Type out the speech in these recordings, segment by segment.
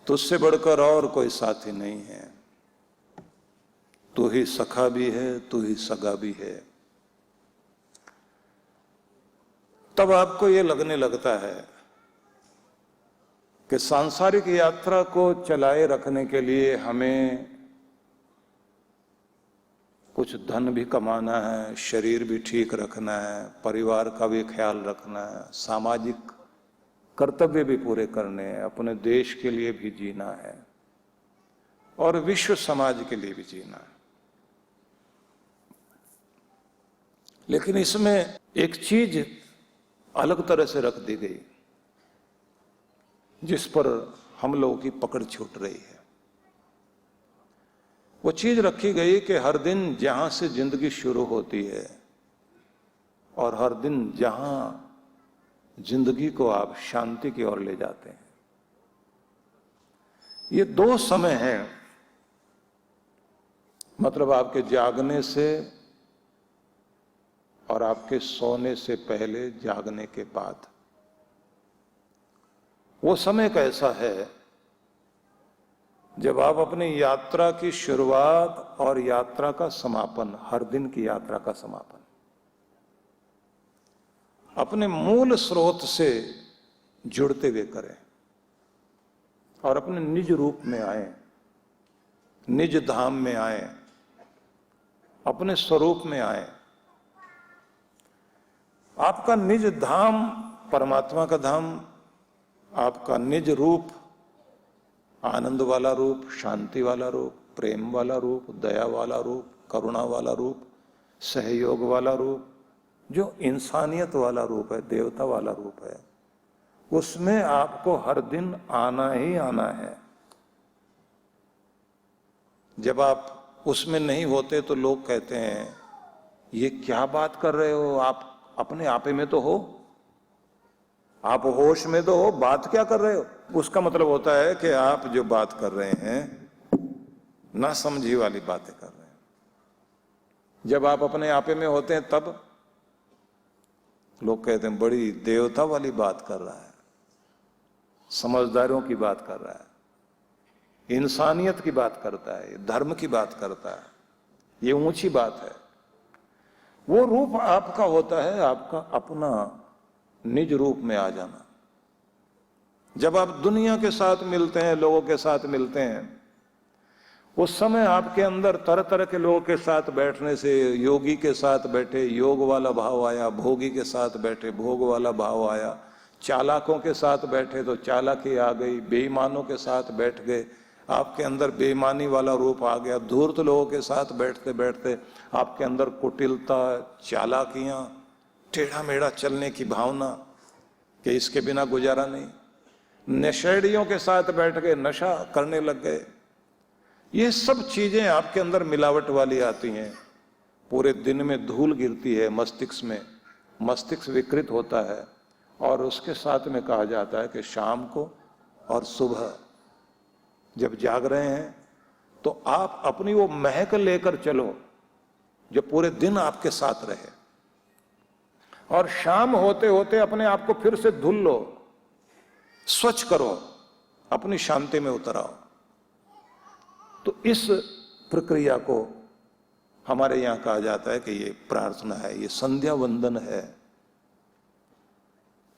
तुझसे बढ़कर और कोई साथी नहीं है, तू ही सखा भी है, तू ही सगा भी है। तब आपको ये लगने लगता है कि सांसारिक यात्रा को चलाए रखने के लिए हमें कुछ धन भी कमाना है, शरीर भी ठीक रखना है, परिवार का भी ख्याल रखना है, सामाजिक कर्तव्य भी पूरे करने हैं, अपने देश के लिए भी जीना है और विश्व समाज के लिए भी जीना है। लेकिन इसमें एक चीज अलग तरह से रख दी गई जिस पर हम लोगों की पकड़ छूट रही है। वो चीज रखी गई कि हर दिन जहां से जिंदगी शुरू होती है और हर दिन जहां जिंदगी को आप शांति की ओर ले जाते हैं, ये दो समय हैं। मतलब आपके जागने से और आपके सोने से पहले, जागने के बाद। वो समय कैसा है जब आप अपनी यात्रा की शुरुआत और यात्रा का समापन, हर दिन की यात्रा का समापन अपने मूल स्रोत से जुड़ते हुए करें और अपने निज रूप में आए, निज धाम में आए, अपने स्वरूप में आए। आपका निज धाम परमात्मा का धाम, आपका निज रूप आनंद वाला रूप, शांति वाला रूप, प्रेम वाला रूप, दया वाला रूप, करुणा वाला रूप, सहयोग वाला रूप, जो इंसानियत वाला रूप है, देवता वाला रूप है, उसमें आपको हर दिन आना ही आना है। जब आप उसमें नहीं होते तो लोग कहते हैं ये क्या बात कर रहे हो, आप अपने आपे में तो हो, आप होश में तो हो, बात क्या कर रहे हो। उसका मतलब होता है कि आप जो बात कर रहे हैं ना समझी वाली बातें कर रहे हैं। जब आप अपने आपे में होते हैं तब लोग कहते हैं बड़ी देवता वाली बात कर रहा है, समझदारों की बात कर रहा है, इंसानियत की बात करता है, धर्म की बात करता है, ये ऊंची बात है। वो रूप आपका होता है, आपका अपना निज रूप में आ जाना। जब आप दुनिया के साथ मिलते हैं, लोगों के साथ मिलते हैं, उस समय आपके अंदर तरह तरह के लोगों के साथ बैठने से, योगी के साथ बैठे योग वाला भाव आया, भोगी के साथ बैठे भोग वाला भाव आया, चालाकों के साथ बैठे तो चालाकी आ गई, बेईमानों के साथ बैठ गए, आपके अंदर बेईमानी वाला रूप आ गया, धूर्त लोगों के साथ बैठते बैठते आपके अंदर कुटिलता, चालाकियां, टेढ़ा मेढ़ा चलने की भावना कि इसके बिना गुजारा नहीं, नशेड़ियों के साथ बैठ गए, नशा करने लग गए। ये सब चीजें आपके अंदर मिलावट वाली आती हैं। पूरे दिन में धूल गिरती है मस्तिष्क में, मस्तिष्क विकृत होता है और उसके साथ में कहा जाता है कि शाम को और सुबह जब जाग रहे हैं तो आप अपनी वो महक लेकर चलो जो पूरे दिन आपके साथ रहे, और शाम होते होते अपने आप को फिर से धुल लो, स्वच्छ करो, अपनी शांति में उतर आओ। तो इस प्रक्रिया को हमारे यहां कहा जाता है कि ये प्रार्थना है, ये संध्या वंदन है।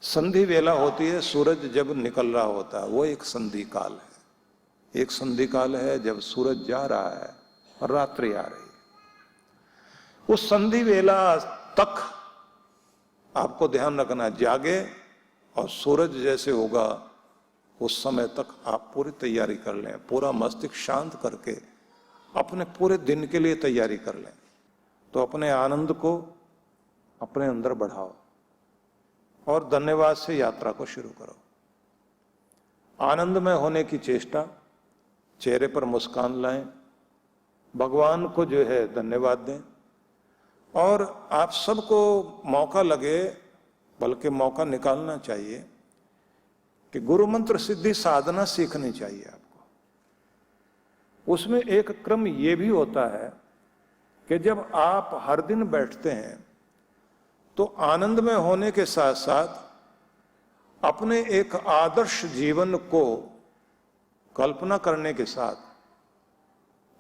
संधि वेला होती है, सूरज जब निकल रहा होता है वो एक संधि काल है। एक संधि काल है जब सूरज जा रहा है और रात्रि आ रही है। उस संधि वेला तक आपको ध्यान रखना, जागे और सूरज जैसे होगा उस समय तक आप पूरी तैयारी कर लें, पूरा मस्तिष्क शांत करके अपने पूरे दिन के लिए तैयारी कर लें। तो अपने आनंद को अपने अंदर बढ़ाओ और धन्यवाद से यात्रा को शुरू करो। आनंद में होने की चेष्टा, चेहरे पर मुस्कान लाएं, भगवान को जो है धन्यवाद दें। और आप सबको मौका लगे, बल्कि मौका निकालना चाहिए कि गुरु मंत्र सिद्धि साधना सीखनी चाहिए आपको। उसमें एक क्रम ये भी होता है कि जब आप हर दिन बैठते हैं तो आनंद में होने के साथ साथ अपने एक आदर्श जीवन को कल्पना करने के साथ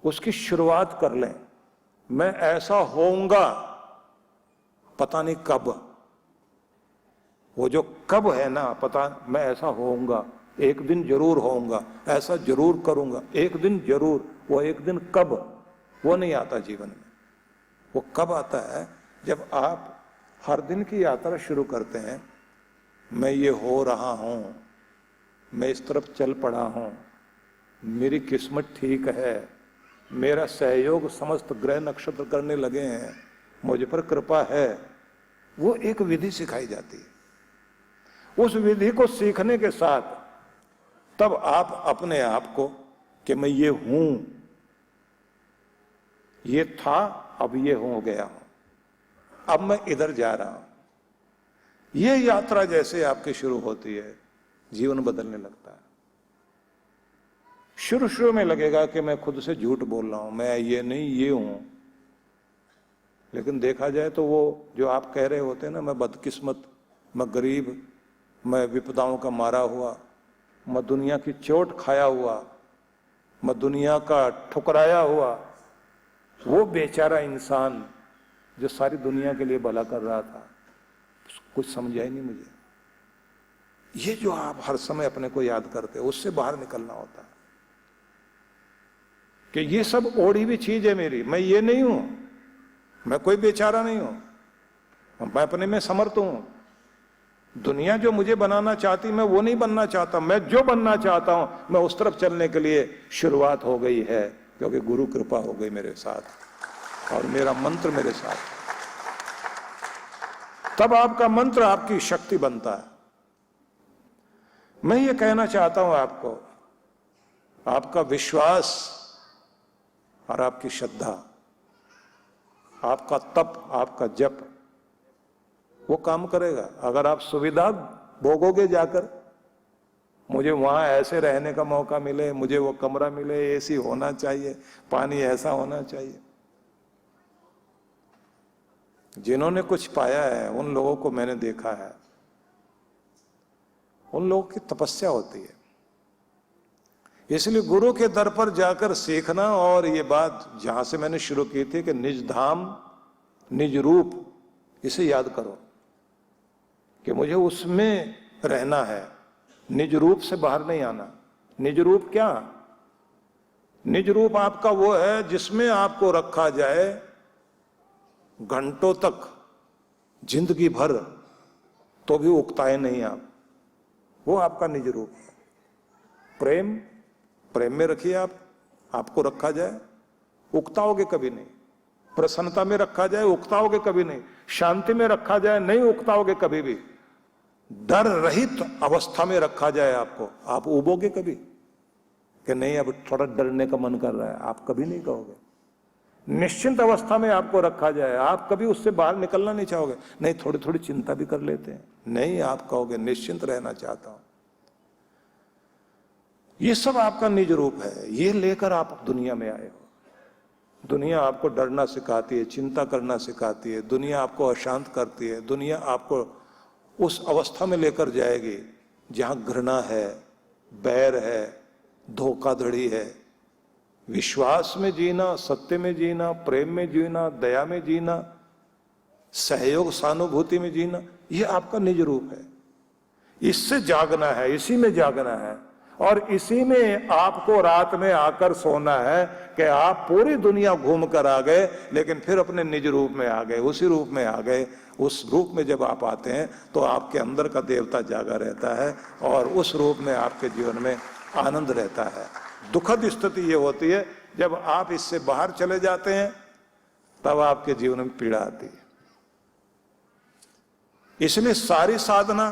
उसकी शुरुआत कर लें। मैं ऐसा होऊंगा, पता नहीं कब। वो जो कब है ना, पता, मैं ऐसा होऊंगा, एक दिन जरूर होऊंगा, ऐसा जरूर करूंगा, एक दिन जरूर। वो एक दिन कब, वो नहीं आता जीवन में। वो कब आता है? जब आप हर दिन की यात्रा शुरू करते हैं। मैं ये हो रहा हूं, मैं इस तरफ चल पड़ा हूं, मेरी किस्मत ठीक है, मेरा सहयोग समस्त ग्रह नक्षत्र करने लगे हैं, मुझ पर कृपा है। वो एक विधि सिखाई जाती है। उस विधि को सीखने के साथ तब आप अपने आप को कि मैं ये हूं, ये था, अब ये हो गया हूं, अब मैं इधर जा रहा हूं। ये यात्रा जैसे आपकी शुरू होती है, जीवन बदलने लगता है। शुरू शुरू में लगेगा कि मैं खुद से झूठ बोल रहा हूं, मैं ये नहीं ये हूं। लेकिन देखा जाए तो वो जो आप कह रहे होते हैं ना, मैं बदकिस्मत, मैं गरीब, मैं विपदाओं का मारा हुआ, मैं दुनिया की चोट खाया हुआ, मैं दुनिया का ठुकराया हुआ, वो बेचारा इंसान जो सारी दुनिया के लिए भला कर रहा था, कुछ समझा ही नहीं मुझे। ये जो आप हर समय अपने को याद करते हो, उससे बाहर निकलना होता है कि ये सब ओढ़ी हुई चीज है मेरी, मैं ये नहीं हूं, मैं कोई बेचारा नहीं हूं, मैं अपने में समर्थ हूं। दुनिया जो मुझे बनाना चाहती, मैं वो नहीं बनना चाहता, मैं जो बनना चाहता हूं, मैं उस तरफ चलने के लिए शुरुआत हो गई है, क्योंकि गुरु कृपा हो गई मेरे साथ और मेरा मंत्र मेरे साथ। तब आपका मंत्र आपकी शक्ति बनता है। मैं ये कहना चाहता हूं आपको, आपका विश्वास और आपकी श्रद्धा, आपका तप, आपका जप, वो काम करेगा। अगर आप सुविधा भोगोगे जाकर, मुझे वहां ऐसे रहने का मौका मिले, मुझे वो कमरा मिले, एसी होना चाहिए, पानी ऐसा होना चाहिए। जिन्होंने कुछ पाया है उन लोगों को मैंने देखा है, उन लोगों की तपस्या होती है। इसलिए गुरु के दर पर जाकर सीखना। और ये बात जहां से मैंने शुरू की थी कि निज धाम निज रूप, इसे याद करो कि मुझे उसमें रहना है, निज रूप से बाहर नहीं आना। निज रूप क्या? निज रूप आपका वो है जिसमें आपको रखा जाए घंटों तक, जिंदगी भर, तो भी उकताए नहीं आप। वो आपका निज रूप है। प्रेम, प्रेम में रखिए आप, आपको रखा जाए, उकताओगे कभी नहीं। प्रसन्नता में रखा जाए, उकताओगे कभी नहीं। शांति में रखा जाए, नहीं उकताओगे कभी भी। डर रहित अवस्था में रखा जाए आपको, आप उबोगे कभी कि नहीं अब थोड़ा डरने का मन कर रहा है, आप कभी नहीं कहोगे। निश्चिंत अवस्था में आपको रखा जाए, आप कभी उससे बाहर निकलना नहीं चाहोगे। नहीं थोड़ी थोड़ी चिंता भी कर लेते हैं, नहीं आप कहोगे निश्चिंत रहना चाहता हूं। ये सब आपका निज रूप है, ये लेकर आप दुनिया में आए हो। दुनिया आपको डरना सिखाती है, चिंता करना सिखाती है, दुनिया आपको अशांत करती है, दुनिया आपको उस अवस्था में लेकर जाएगी जहां घृणा है, बैर है, धोखाधड़ी है। विश्वास में जीना, सत्य में जीना, प्रेम में जीना, दया में जीना, सहयोग सहानुभूति में जीना, ये आपका निज रूप है। इससे जागना है, इसी में जागना है। और इसी में आपको रात में आकर सोना है कि आप पूरी दुनिया घूम कर आ गए, लेकिन फिर अपने निज रूप में आ गए, उसी रूप में आ गए। उस रूप में जब आप आते हैं तो आपके अंदर का देवता जागा रहता है और उस रूप में आपके जीवन में आनंद रहता है। दुखद स्थिति ये होती है जब आप इससे बाहर चले जाते हैं, तब आपके जीवन में पीड़ा आती है। इसलिए सारी साधना,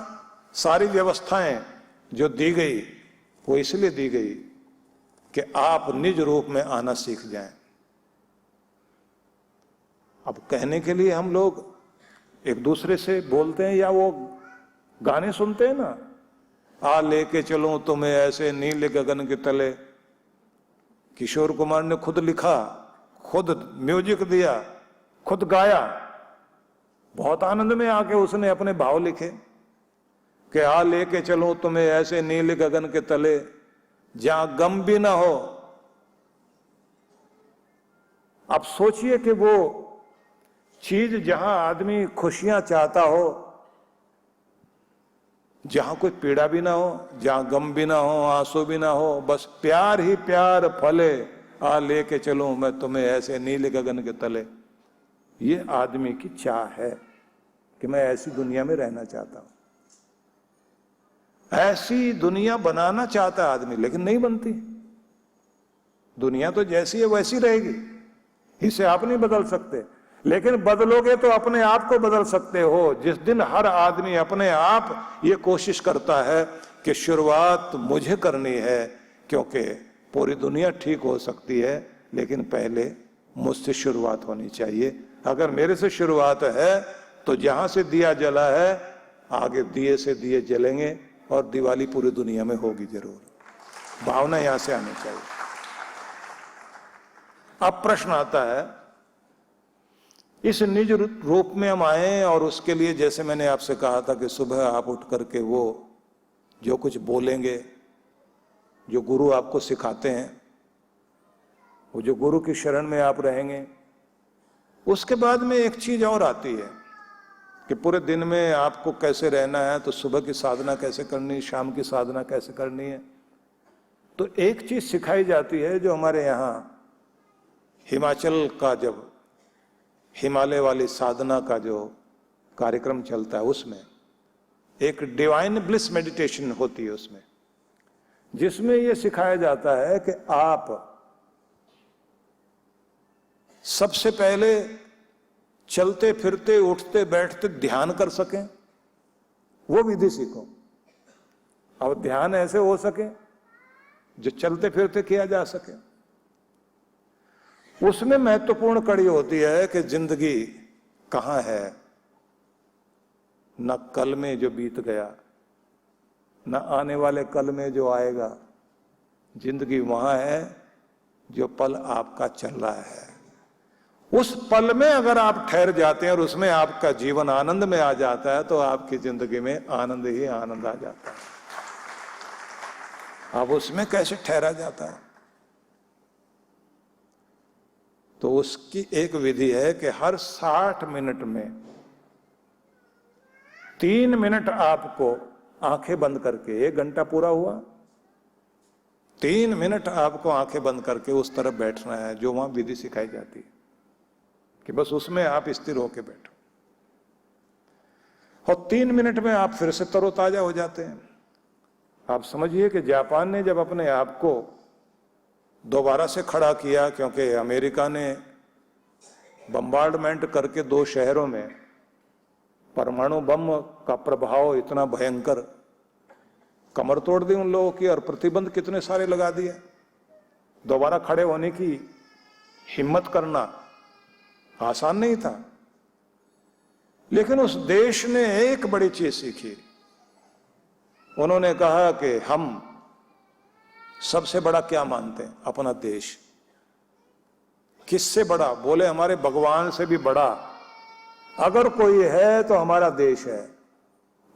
सारी व्यवस्थाएं जो दी गई, वो इसलिए दी गई कि आप निज रूप में आना सीख जाएं। अब कहने के लिए हम लोग एक दूसरे से बोलते हैं या वो गाने सुनते हैं ना, आ लेके चलो तुम्हें ऐसे नीले गगन के तले। किशोर कुमार ने खुद लिखा, खुद म्यूजिक दिया, खुद गाया, बहुत आनंद में आके उसने अपने भाव लिखे कि आ लेके चलो तुम्हें ऐसे नीले गगन के तले, जहां गम भी ना हो। आप सोचिए कि वो चीज जहां आदमी खुशियां चाहता हो, जहां कोई पीड़ा भी ना हो, जहां गम भी ना हो, आंसू भी ना हो, बस प्यार ही प्यार फले, आ लेके चलूं मैं तुम्हें ऐसे नीले गगन के तले। ये आदमी की चाह है कि मैं ऐसी दुनिया में रहना चाहता हूं। ऐसी दुनिया बनाना चाहता है आदमी, लेकिन नहीं बनती। दुनिया तो जैसी है वैसी रहेगी, इसे आप नहीं बदल सकते। लेकिन बदलोगे तो अपने आप को बदल सकते हो। जिस दिन हर आदमी अपने आप ये कोशिश करता है कि शुरुआत मुझे करनी है, क्योंकि पूरी दुनिया ठीक हो सकती है, लेकिन पहले मुझसे शुरुआत होनी चाहिए। अगर मेरे से शुरुआत है तो जहां से दिया जला है, आगे दिए से दिए जलेंगे और दिवाली पूरी दुनिया में होगी जरूर। भावना यहां से आनी चाहिए। अब प्रश्न आता है, इस निज रूप में हम आए, और उसके लिए जैसे मैंने आपसे कहा था कि सुबह आप उठ करके वो जो कुछ बोलेंगे, जो गुरु आपको सिखाते हैं, वो जो गुरु की शरण में आप रहेंगे, उसके बाद में एक चीज और आती है कि पूरे दिन में आपको कैसे रहना है। तो सुबह की साधना कैसे करनी है, शाम की साधना कैसे करनी है। तो एक चीज सिखाई जाती है जो हमारे यहाँ हिमाचल का, जब हिमालय वाली साधना का जो कार्यक्रम चलता है, उसमें एक डिवाइन ब्लिस मेडिटेशन होती है उसमें, जिसमें यह सिखाया जाता है कि आप सबसे पहले चलते फिरते उठते बैठते ध्यान कर सकें, वो विधि सीखो। अब ध्यान ऐसे हो सके जो चलते फिरते किया जा सके। उसमें महत्वपूर्ण कड़ी होती है कि जिंदगी कहां है, न कल में जो बीत गया, न आने वाले कल में जो आएगा। जिंदगी वहां है जो पल आपका चल रहा है। उस पल में अगर आप ठहर जाते हैं और उसमें आपका जीवन आनंद में आ जाता है, तो आपकी जिंदगी में आनंद ही आनंद आ जाता है। अब उसमें कैसे ठहरा जाता है, तो उसकी एक विधि है कि हर 60 मिनट में 3 मिनट आपको आंखें बंद करके, 1 घंटा पूरा हुआ, 3 मिनट आपको आंखें बंद करके उस तरफ बैठना है जो वहां विधि सिखाई जाती है, कि बस उसमें आप स्थिर होकर बैठो। और 3 मिनट में आप फिर से तरोताजा हो जाते हैं। आप समझिए कि जापान ने जब अपने आप को दोबारा से खड़ा किया, क्योंकि अमेरिका ने बम्बार्डमेंट करके 2 शहरों में परमाणु बम का प्रभाव इतना भयंकर, कमर तोड़ दी उन लोगों की, और प्रतिबंध कितने सारे लगा दिए। दोबारा खड़े होने की हिम्मत करना आसान नहीं था। लेकिन उस देश ने एक बड़ी चीज सीखी। उन्होंने कहा कि हम सबसे बड़ा क्या मानते हैं? अपना देश। किससे बड़ा? बोले हमारे भगवान से भी बड़ा अगर कोई है तो हमारा देश है।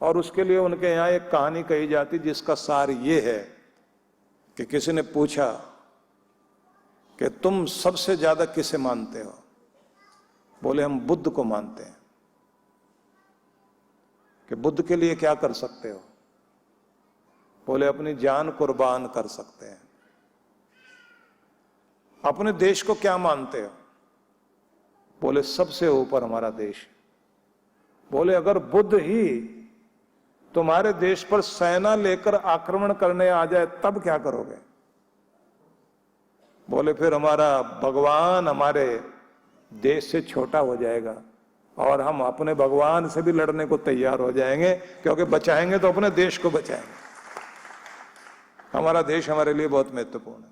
और उसके लिए उनके यहां एक कहानी कही जाती जिसका सार ये है कि किसी ने पूछा कि तुम सबसे ज्यादा किसे मानते हो? बोले हम बुद्ध को मानते हैं। कि बुद्ध के लिए क्या कर सकते हो? बोले अपनी जान कुर्बान कर सकते हैं। अपने देश को क्या मानते हो? बोले सबसे ऊपर हमारा देश। बोले अगर बुद्ध ही तुम्हारे देश पर सेना लेकर आक्रमण करने आ जाए तब क्या करोगे? बोले फिर हमारा भगवान हमारे देश से छोटा हो जाएगा और हम अपने भगवान से भी लड़ने को तैयार हो जाएंगे, क्योंकि बचाएंगे तो अपने देश को बचाएंगे। हमारा देश हमारे लिए बहुत महत्वपूर्ण है।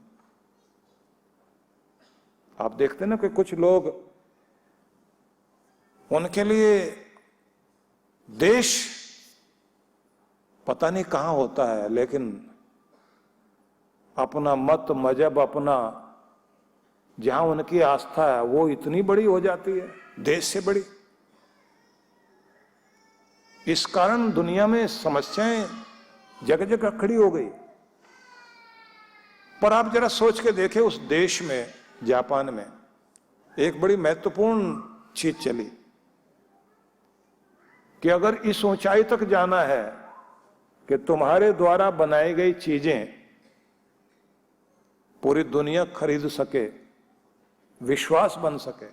आप देखते ना कि कुछ लोग, उनके लिए देश पता नहीं कहां होता है, लेकिन अपना मत मजहब, अपना जहां उनकी आस्था है वो इतनी बड़ी हो जाती है, देश से बड़ी। इस कारण दुनिया में समस्याएं जगह जगह खड़ी हो गई। पर आप जरा सोच के देखें, उस देश में, जापान में, एक बड़ी महत्वपूर्ण चीज चली कि अगर इस ऊंचाई तक जाना है कि तुम्हारे द्वारा बनाई गई चीजें पूरी दुनिया खरीद सके, विश्वास बन सके,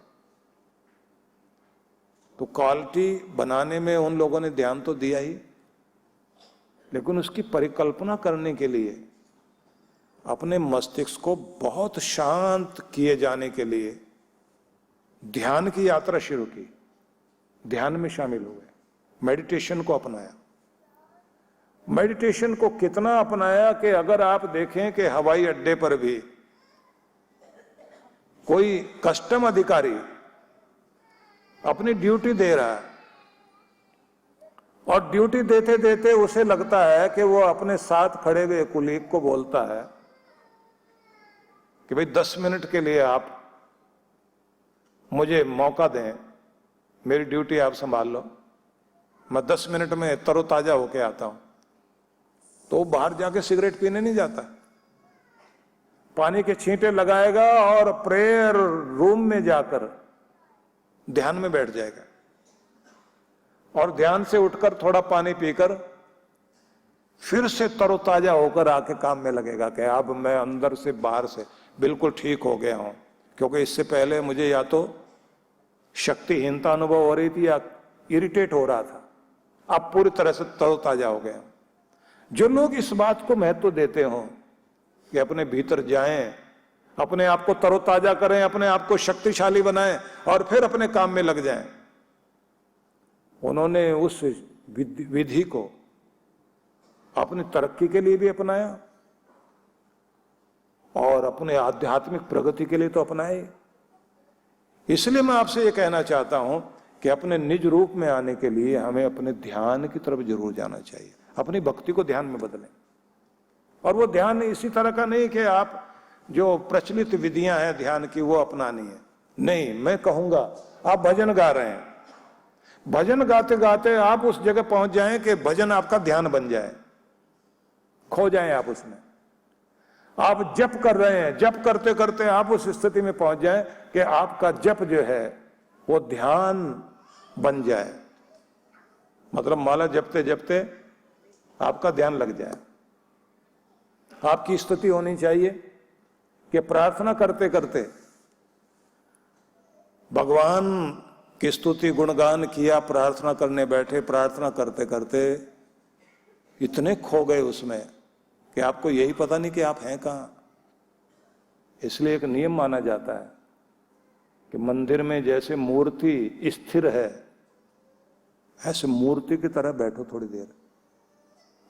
तो क्वालिटी बनाने में उन लोगों ने ध्यान तो दिया ही, लेकिन उसकी परिकल्पना करने के लिए अपने मस्तिष्क को बहुत शांत किए जाने के लिए ध्यान की यात्रा शुरू की, ध्यान में शामिल हुए, मेडिटेशन को अपनाया। मेडिटेशन को कितना अपनाया कि अगर आप देखें कि हवाई अड्डे पर भी कोई कस्टम अधिकारी अपनी ड्यूटी दे रहा है और ड्यूटी देते देते उसे लगता है कि वो अपने साथ खड़े हुए कुलीग को बोलता है कि भाई 10 मिनट के लिए आप मुझे मौका दें, मेरी ड्यूटी आप संभाल लो, मैं 10 मिनट में तरोताजा होके आता हूं, तो बाहर जाके सिगरेट पीने नहीं जाता, पानी के छींटे लगाएगा और प्रेयर रूम में जाकर ध्यान में बैठ जाएगा और ध्यान से उठकर थोड़ा पानी पीकर फिर से तरोताजा होकर आके काम में लगेगा कि अब मैं अंदर से बाहर से बिल्कुल ठीक हो गया हूं, क्योंकि इससे पहले मुझे या तो शक्तिहीनता अनुभव हो रही थी या इरिटेट हो रहा था, अब पूरी तरह से तरोताजा हो गया। जो लोग इस बात को महत्व देते हो कि अपने भीतर जाएं, अपने आप को तरोताजा करें, अपने आप को शक्तिशाली बनाएं और फिर अपने काम में लग जाएं, उन्होंने उस विधि को अपनी तरक्की के लिए भी अपनाया और अपने आध्यात्मिक प्रगति के लिए तो अपनाए। इसलिए मैं आपसे यह कहना चाहता हूं कि अपने निज रूप में आने के लिए हमें अपने ध्यान की तरफ जरूर जाना चाहिए, अपनी भक्ति को ध्यान में बदलें। और वो ध्यान इसी तरह का नहीं कि आप जो प्रचलित विधियां हैं ध्यान की वो अपनानी है, नहीं। मैं कहूंगा आप भजन गा रहे हैं, भजन गाते गाते आप उस जगह पहुंच जाएं कि भजन आपका ध्यान बन जाए, खो जाएं आप उसमें। आप जप कर रहे हैं, जप करते करते आप उस स्थिति में पहुंच जाएं कि आपका जप जो है वो ध्यान बन जाए, मतलब माला जपते जपते आपका ध्यान लग जाए। आपकी स्थिति होनी चाहिए कि प्रार्थना करते करते भगवान की स्तुति गुणगान किया, प्रार्थना करने बैठे, प्रार्थना करते करते इतने खो गए उसमें कि आपको यही पता नहीं कि आप हैं कहां। इसलिए एक नियम माना जाता है कि मंदिर में जैसे मूर्ति स्थिर है, ऐसे मूर्ति की तरह बैठो, थोड़ी देर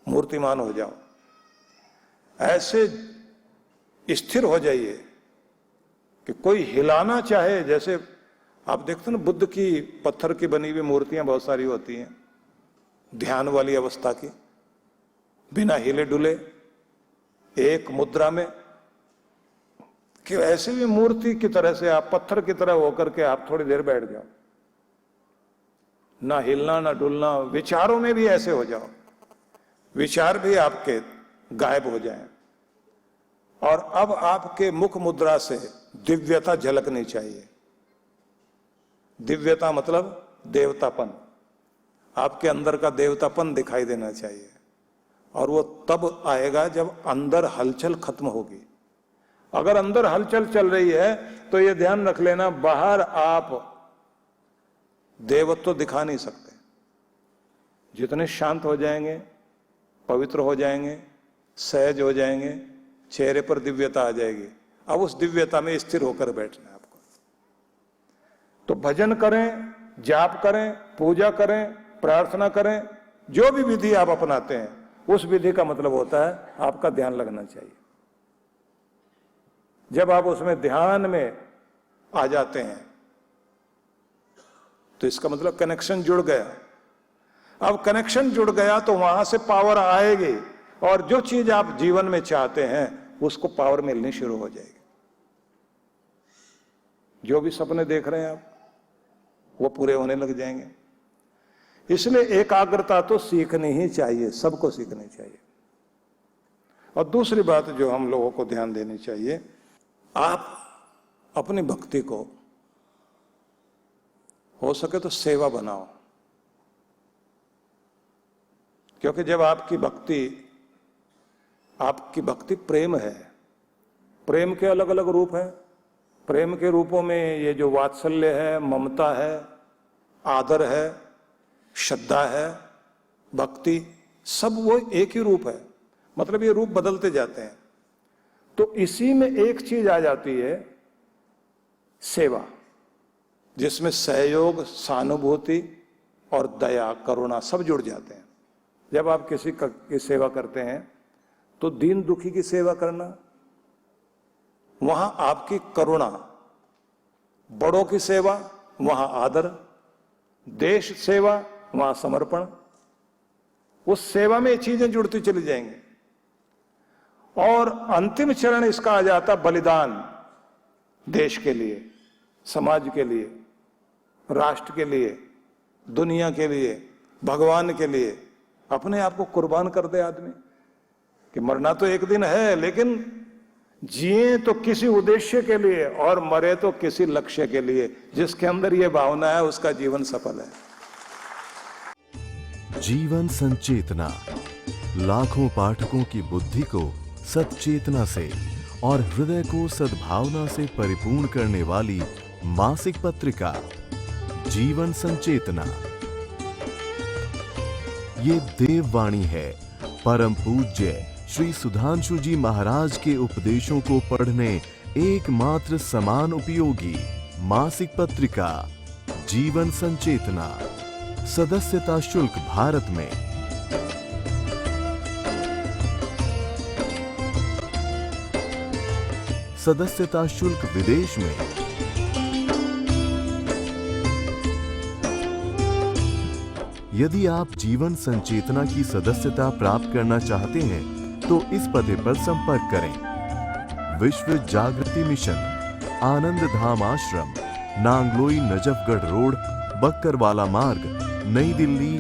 मूर्तिमान हो जाओ, ऐसे स्थिर हो जाइए कि कोई हिलाना चाहे। जैसे आप देखते ना बुद्ध की पत्थर की बनी हुई मूर्तियां बहुत सारी होती हैं, ध्यान वाली अवस्था की, बिना हिले डुले एक मुद्रा में, कि ऐसे भी मूर्ति की तरह से आप पत्थर की तरह होकर के आप थोड़ी देर बैठ जाओ, ना हिलना ना डुलना। विचारों में भी ऐसे हो जाओ, विचार भी आपके गायब हो जाएं। और अब आपके मुख मुद्रा से दिव्यता झलकनी चाहिए। दिव्यता मतलब देवतापन, आपके अंदर का देवतापन दिखाई देना चाहिए। और वो तब आएगा जब अंदर हलचल खत्म होगी। अगर अंदर हलचल चल रही है तो ये ध्यान रख लेना, बाहर आप देवत्व दिखा नहीं सकते। जितने शांत हो जाएंगे, पवित्र हो जाएंगे, सहज हो जाएंगे, चेहरे पर दिव्यता आ जाएगी। अब उस दिव्यता में स्थिर होकर बैठना है आपको। तो भजन करें, जाप करें, पूजा करें, प्रार्थना करें, जो भी विधि आप अपनाते हैं उस विधि का मतलब होता है आपका ध्यान लगना चाहिए। जब आप उसमें ध्यान में आ जाते हैं तो इसका मतलब कनेक्शन जुड़ गया। अब कनेक्शन जुड़ गया तो वहां से पावर आएगी और जो चीज आप जीवन में चाहते हैं उसको पावर मिलनी शुरू हो जाएगी। जो भी सपने देख रहे हैं आप वो पूरे होने लग जाएंगे। इसलिए एकाग्रता तो सीखनी ही चाहिए, सबको सीखनी चाहिए। और दूसरी बात जो हम लोगों को ध्यान देनी चाहिए, आप अपनी भक्ति को हो सके तो सेवा बनाओ। क्योंकि जब आपकी भक्ति प्रेम है, प्रेम के अलग अलग रूप हैं। प्रेम के रूपों में ये जो वात्सल्य है, ममता है, आदर है, श्रद्धा है, भक्ति, सब वो एक ही रूप है। मतलब ये रूप बदलते जाते हैं। तो इसी में एक चीज आ जाती है, सेवा, जिसमें सहयोग, सहानुभूति और दया, करुणा सब जुड़ जाते हैं। जब आप किसी की सेवा करते हैं तो दीन दुखी की सेवा करना, वहां आपकी करुणा, बड़ों की सेवा वहां आदर, देश सेवा वहां समर्पण, उस सेवा में ये चीजें जुड़ती चली जाएंगी। और अंतिम चरण इसका आ जाता बलिदान, देश के लिए, समाज के लिए, राष्ट्र के लिए, दुनिया के लिए, भगवान के लिए अपने आप को कुर्बान कर दे आदमी कि मरना तो एक दिन है, लेकिन जिए तो किसी उद्देश्य के लिए और मरे तो किसी लक्ष्य के लिए। जिसके अंदर ये भावना है उसका जीवन सफल है। जीवन संचेतना लाखों पाठकों की बुद्धि को सच्चेतना से और हृदय को सद्भावना से परिपूर्ण करने वाली मासिक पत्रिका जीवन संचेतना। ये देववाणी है परम पूज्य श्री सुधांशु जी महाराज के उपदेशों को पढ़ने एकमात्र समान उपयोगी मासिक पत्रिका जीवन संचेतना। सदस्यता शुल्क भारत में सदस्यता शुल्क विदेश में। यदि आप जीवन संचेतना की सदस्यता प्राप्त करना चाहते हैं तो इस पते पर संपर्क करें। विश्व जागृति मिशन, आनंद धाम आश्रम, नांगलोई नजफगढ़ रोड, बक्करवाला मार्ग, नई दिल्ली